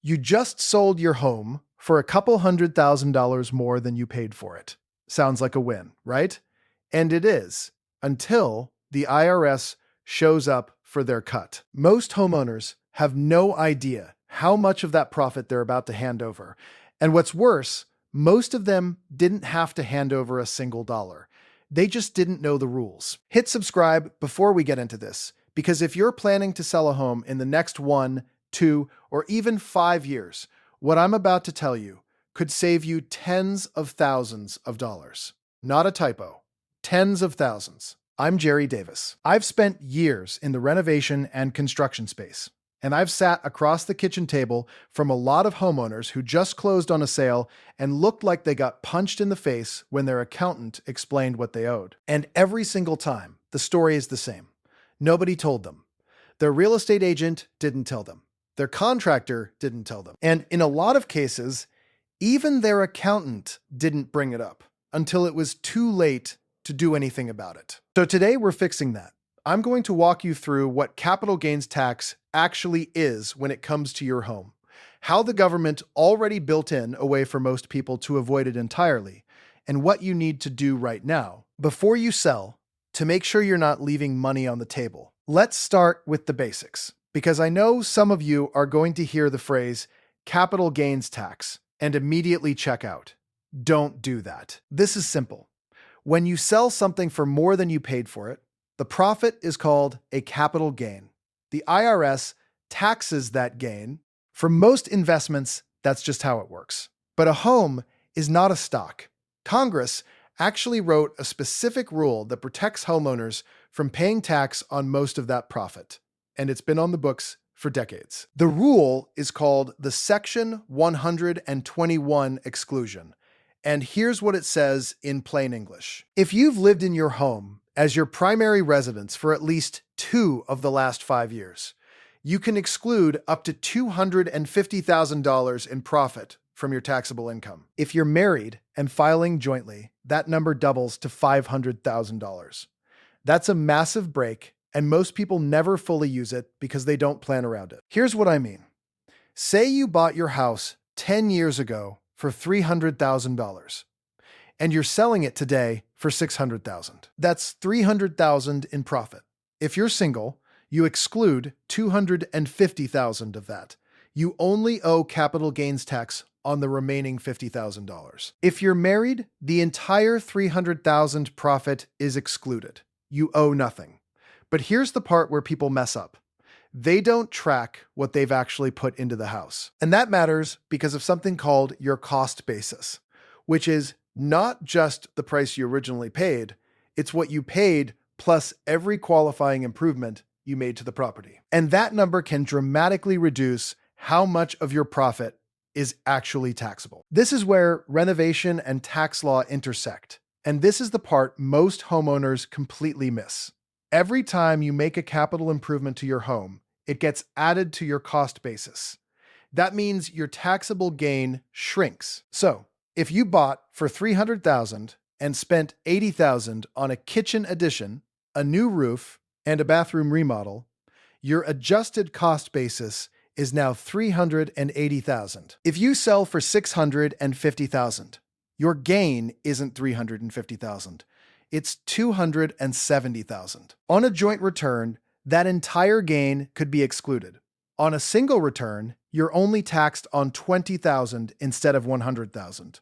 You just sold your home for a couple $100,000 more than you paid for it. Sounds like a win, right? And it is, until the IRS shows up for their cut. Most homeowners have no idea how much of that profit they're about to hand over. And what's worse, most of them didn't have to hand over a single dollar. They just didn't know the rules. Hit subscribe before we get into this, because if you're planning to sell a home in the next 1, 2, or even 5 years, what I'm about to tell you could save you tens of thousands of dollars. Not a typo. Tens of thousands. I'm Jerry Davis. I've spent years in the renovation and construction space, and I've sat across the kitchen table from a lot of homeowners who just closed on a sale and looked like they got punched in the face when their accountant explained what they owed. And every single time, the story is the same. Nobody told them. Their real estate agent didn't tell them. Their contractor didn't tell them. And in a lot of cases, even their accountant didn't bring it up until it was too late to do anything about it. So today we're fixing that. I'm going to walk you through what capital gains tax actually is when it comes to your home, how the government already built in a way for most people to avoid it entirely, and what you need to do right now before you sell to make sure you're not leaving money on the table. Let's start with the basics, because I know some of you are going to hear the phrase capital gains tax and immediately check out. Don't do that. This is simple. When you sell something for more than you paid for it, the profit is called a capital gain. The IRS taxes that gain. For most investments, that's just how it works. But a home is not a stock. Congress actually wrote a specific rule that protects homeowners from paying tax on most of that profit, and it's been on the books for decades. The rule is called the Section 121 exclusion, and here's what it says in plain English. If you've lived in your home as your primary residence for at least 2 of the last 5 years, you can exclude up to $250,000 in profit from your taxable income. If you're married and filing jointly, that number doubles to $500,000. That's a massive break, and most people never fully use it because they don't plan around it. Here's what I mean. Say you bought your house 10 years ago for $300,000, and you're selling it today for $600,000. That's $300,000 in profit. If you're single, you exclude $250,000 of that. You only owe capital gains tax on the remaining $50,000. If you're married, the entire $300,000 profit is excluded. You owe nothing. But here's the part where people mess up. They don't track what they've actually put into the house. And that matters because of something called your cost basis, which is not just the price you originally paid, it's what you paid plus every qualifying improvement you made to the property. And that number can dramatically reduce how much of your profit is actually taxable. This is where renovation and tax law intersect. And this is the part most homeowners completely miss. Every time you make a capital improvement to your home, it gets added to your cost basis. That means your taxable gain shrinks. So, if you bought for $300,000 and spent $80,000 on a kitchen addition, a new roof, and a bathroom remodel, your adjusted cost basis is now $380,000. If you sell for $650,000, your gain isn't $350,000. It's $270,000. On a joint return, that entire gain could be excluded. On a single return, you're only taxed on $20,000 instead of $100,000.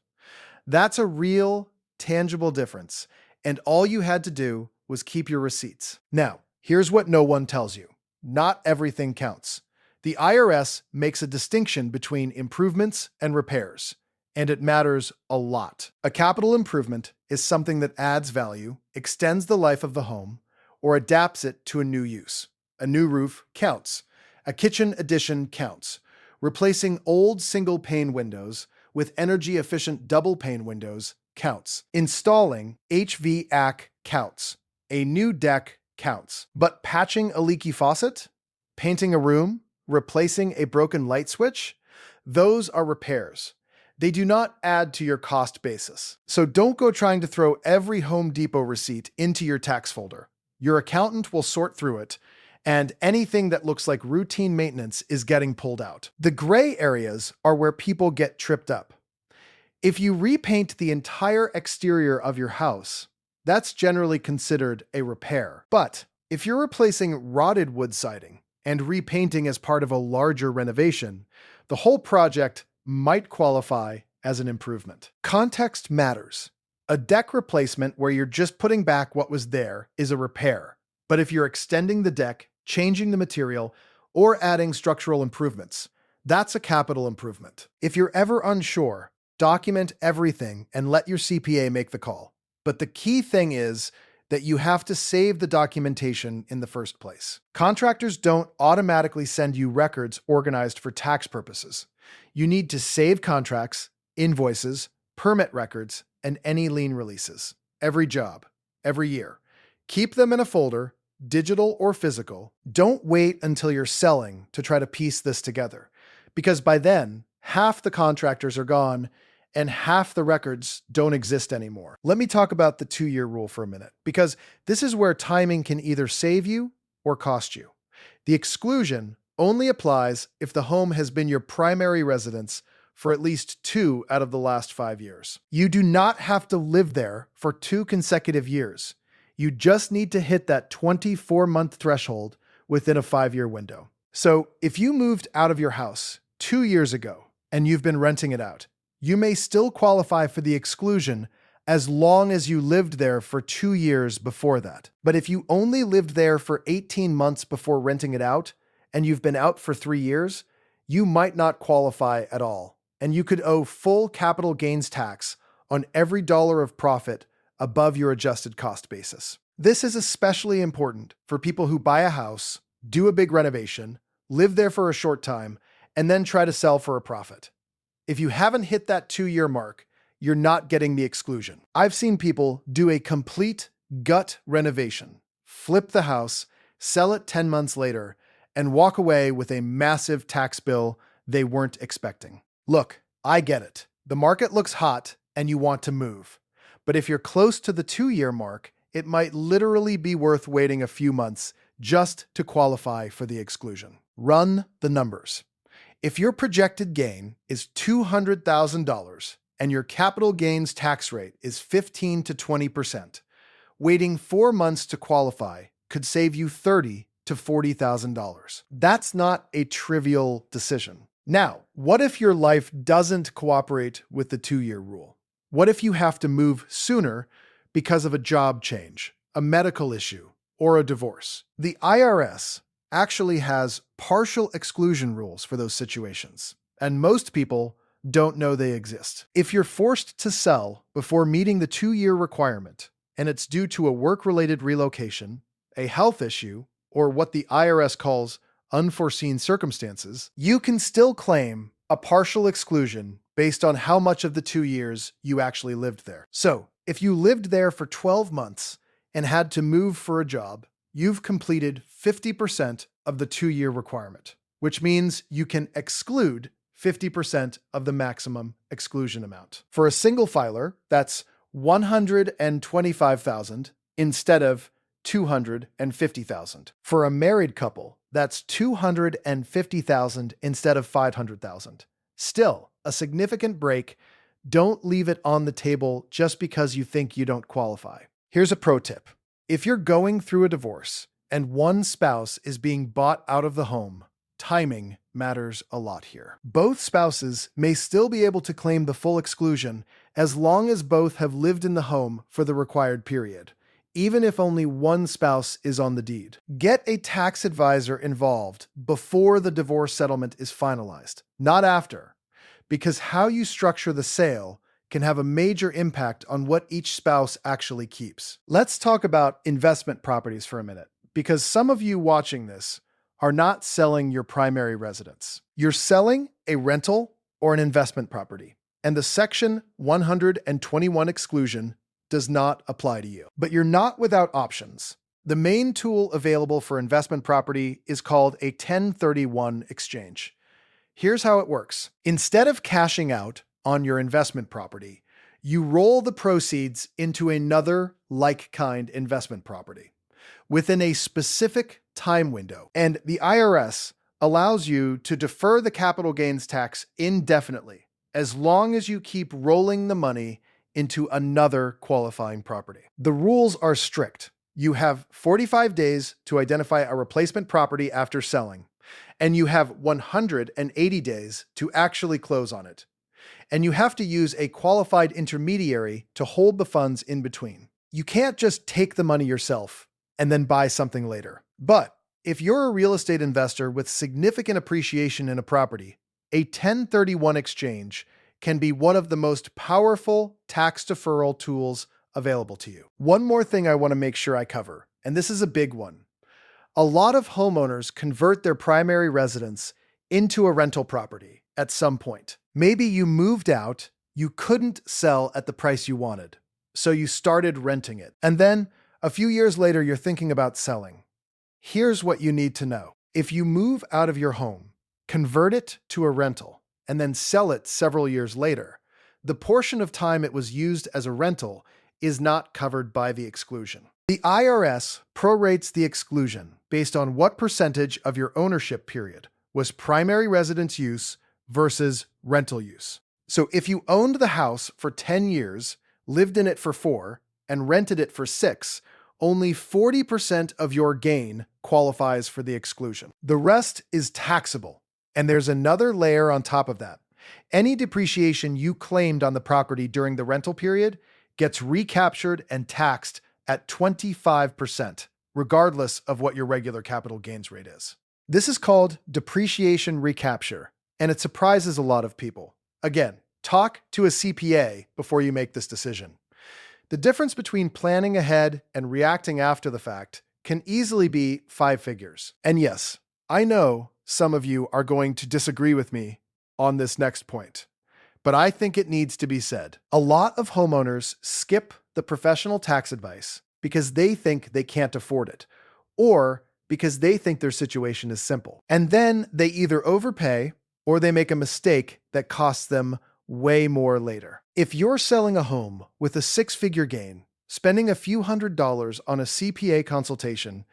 That's a real, tangible difference, and all you had to do was keep your receipts. Now, here's what no one tells you. Not everything counts. The IRS makes a distinction between improvements and repairs, and it matters a lot. A capital improvement is something that adds value, extends the life of the home, or adapts it to a new use. A new roof counts. A kitchen addition counts. Replacing old single-pane windows with energy-efficient double-pane windows counts. Installing HVAC counts. A new deck counts. But patching a leaky faucet, painting a room, replacing a broken light switch, those are repairs. They do not add to your cost basis. So don't go trying to throw every Home Depot receipt into your tax folder. Your accountant will sort through it, and anything that looks like routine maintenance is getting pulled out. The gray areas are where people get tripped up. If you repaint the entire exterior of your house, that's generally considered a repair. But if you're replacing rotted wood siding and repainting as part of a larger renovation, the whole project might qualify as an improvement. Context matters. A deck replacement where you're just putting back what was there is a repair. But if you're extending the deck, changing the material, or adding structural improvements, that's a capital improvement. If you're ever unsure, document everything and let your CPA make the call. But the key thing is that you have to save the documentation in the first place. Contractors don't automatically send you records organized for tax purposes. You need to save contracts, invoices, permit records, and any lien releases. Every job, every year. Keep them in a folder, digital or physical. Don't wait until you're selling to try to piece this together, because by then, half the contractors are gone and half the records don't exist anymore. Let me talk about the 2-year rule for a minute, because this is where timing can either save you or cost you. The exclusion only applies if the home has been your primary residence for at least 2 out of the last 5 years. You do not have to live there for 2 consecutive years. You just need to hit that 24-month threshold within a 5-year window. So if you moved out of your house 2 years ago and you've been renting it out, you may still qualify for the exclusion as long as you lived there for 2 years before that. But if you only lived there for 18 months before renting it out and you've been out for 3 years, you might not qualify at all. And you could owe full capital gains tax on every dollar of profit above your adjusted cost basis. This is especially important for people who buy a house, do a big renovation, live there for a short time, and then try to sell for a profit. If you haven't hit that 2-year mark, you're not getting the exclusion. I've seen people do a complete gut renovation, flip the house, sell it 10 months later, and walk away with a massive tax bill they weren't expecting. Look, I get it. The market looks hot and you want to move. But if you're close to the 2-year mark, it might literally be worth waiting a few months just to qualify for the exclusion. Run the numbers. If your projected gain is $200,000 and your capital gains tax rate is 15 to 20%, waiting 4 months to qualify could save you $30,000 to $40,000. That's not a trivial decision. Now, what if your life doesn't cooperate with the 2-year rule? What if you have to move sooner because of a job change, a medical issue, or a divorce? The IRS actually has partial exclusion rules for those situations, and most people don't know they exist. If you're forced to sell before meeting the 2-year requirement, and it's due to a work-related relocation, a health issue, or what the IRS calls unforeseen circumstances, you can still claim a partial exclusion based on how much of the 2 years you actually lived there. So, if you lived there for 12 months and had to move for a job, you've completed 50% of the 2-year requirement, which means you can exclude 50% of the maximum exclusion amount. For a single filer, that's $125,000 instead of $250,000. For a married couple, that's $250,000 instead of $500,000. Still, a significant break. Don't leave it on the table just because you think you don't qualify. Here's a pro tip. If you're going through a divorce and one spouse is being bought out of the home, timing matters a lot here. Both spouses may still be able to claim the full exclusion as long as both have lived in the home for the required period, even if only one spouse is on the deed. Get a tax advisor involved before the divorce settlement is finalized, not after, because how you structure the sale can have a major impact on what each spouse actually keeps. Let's talk about investment properties for a minute, because some of you watching this are not selling your primary residence. You're selling a rental or an investment property, and the Section 121 exclusion does not apply to you. But you're not without options. The main tool available for investment property is called a 1031 exchange. Here's how it works. Instead of cashing out on your investment property, you roll the proceeds into another like-kind investment property within a specific time window. And the IRS allows you to defer the capital gains tax indefinitely, as long as you keep rolling the money into another qualifying property. The rules are strict. You have 45 days to identify a replacement property after selling, and you have 180 days to actually close on it. And you have to use a qualified intermediary to hold the funds in between. You can't just take the money yourself and then buy something later. But if you're a real estate investor with significant appreciation in a property, a 1031 exchange can be one of the most powerful tax deferral tools available to you. One more thing I want to make sure I cover, and this is a big one. A lot of homeowners convert their primary residence into a rental property at some point. Maybe you moved out, you couldn't sell at the price you wanted, so you started renting it. And then, a few years later, you're thinking about selling. Here's what you need to know. If you move out of your home, convert it to a rental, and then sell it several years later, the portion of time it was used as a rental is not covered by the exclusion. The IRS prorates the exclusion based on what percentage of your ownership period was primary residence use versus rental use. So if you owned the house for 10 years, lived in it for 4, and rented it for 6, only 40% of your gain qualifies for the exclusion. The rest is taxable. And there's another layer on top of that. Any depreciation you claimed on the property during the rental period gets recaptured and taxed at 25%, regardless of what your regular capital gains rate is. This is called depreciation recapture, and it surprises a lot of people. Again, talk to a CPA before you make this decision. The difference between planning ahead and reacting after the fact can easily be 5 figures. And yes, I know some of you are going to disagree with me on this next point, but I think it needs to be said. A lot of homeowners skip the professional tax advice because they think they can't afford it, or because they think their situation is simple. And then they either overpay or they make a mistake that costs them way more later. If you're selling a home with a 6-figure gain, spending a few $100s on a CPA consultation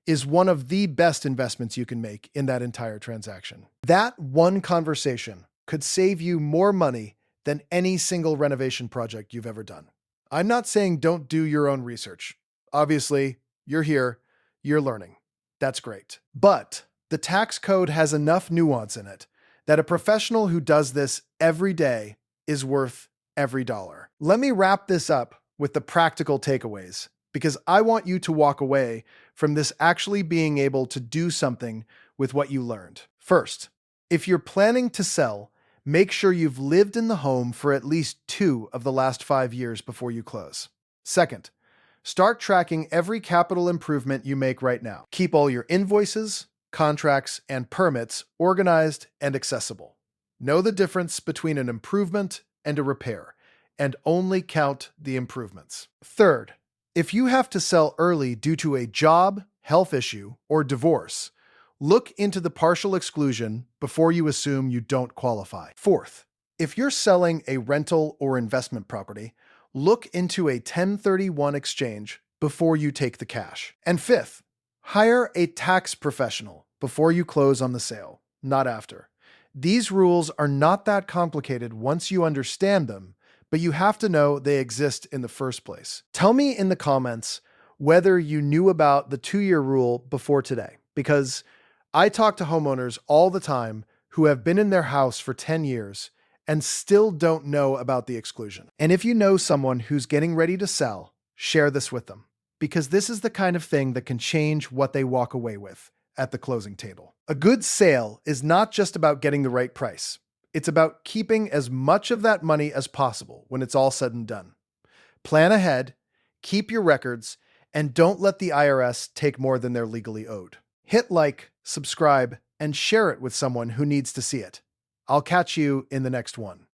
is one of the best investments you can make in that entire transaction. That one conversation could save you more money than any single renovation project you've ever done. I'm not saying don't do your own research. Obviously, you're here, you're learning. That's great. But the tax code has enough nuance in it that a professional who does this every day is worth every dollar. Let me wrap this up with the practical takeaways, because I want you to walk away from this actually being able to do something with what you learned. First, if you're planning to sell, make sure you've lived in the home for at least 2 of the last 5 years before you close. Second, start tracking every capital improvement you make right now. Keep all your invoices, contracts, and permits organized and accessible. Know the difference between an improvement and a repair, and only count the improvements. Third, if you have to sell early due to a job, health issue, or divorce, look into the partial exclusion before you assume you don't qualify. Fourth, if you're selling a rental or investment property, look into a 1031 exchange before you take the cash. And fifth, hire a tax professional before you close on the sale, not after. These rules are not that complicated once you understand them, but you have to know they exist in the first place. Tell me in the comments whether you knew about the 2-year rule before today, because I talk to homeowners all the time who have been in their house for 10 years and still don't know about the exclusion. And if you know someone who's getting ready to sell, share this with them, because this is the kind of thing that can change what they walk away with at the closing table. A good sale is not just about getting the right price. It's about keeping as much of that money as possible when it's all said and done. Plan ahead, keep your records, and don't let the IRS take more than they're legally owed. Hit like, subscribe, and share it with someone who needs to see it. I'll catch you in the next one.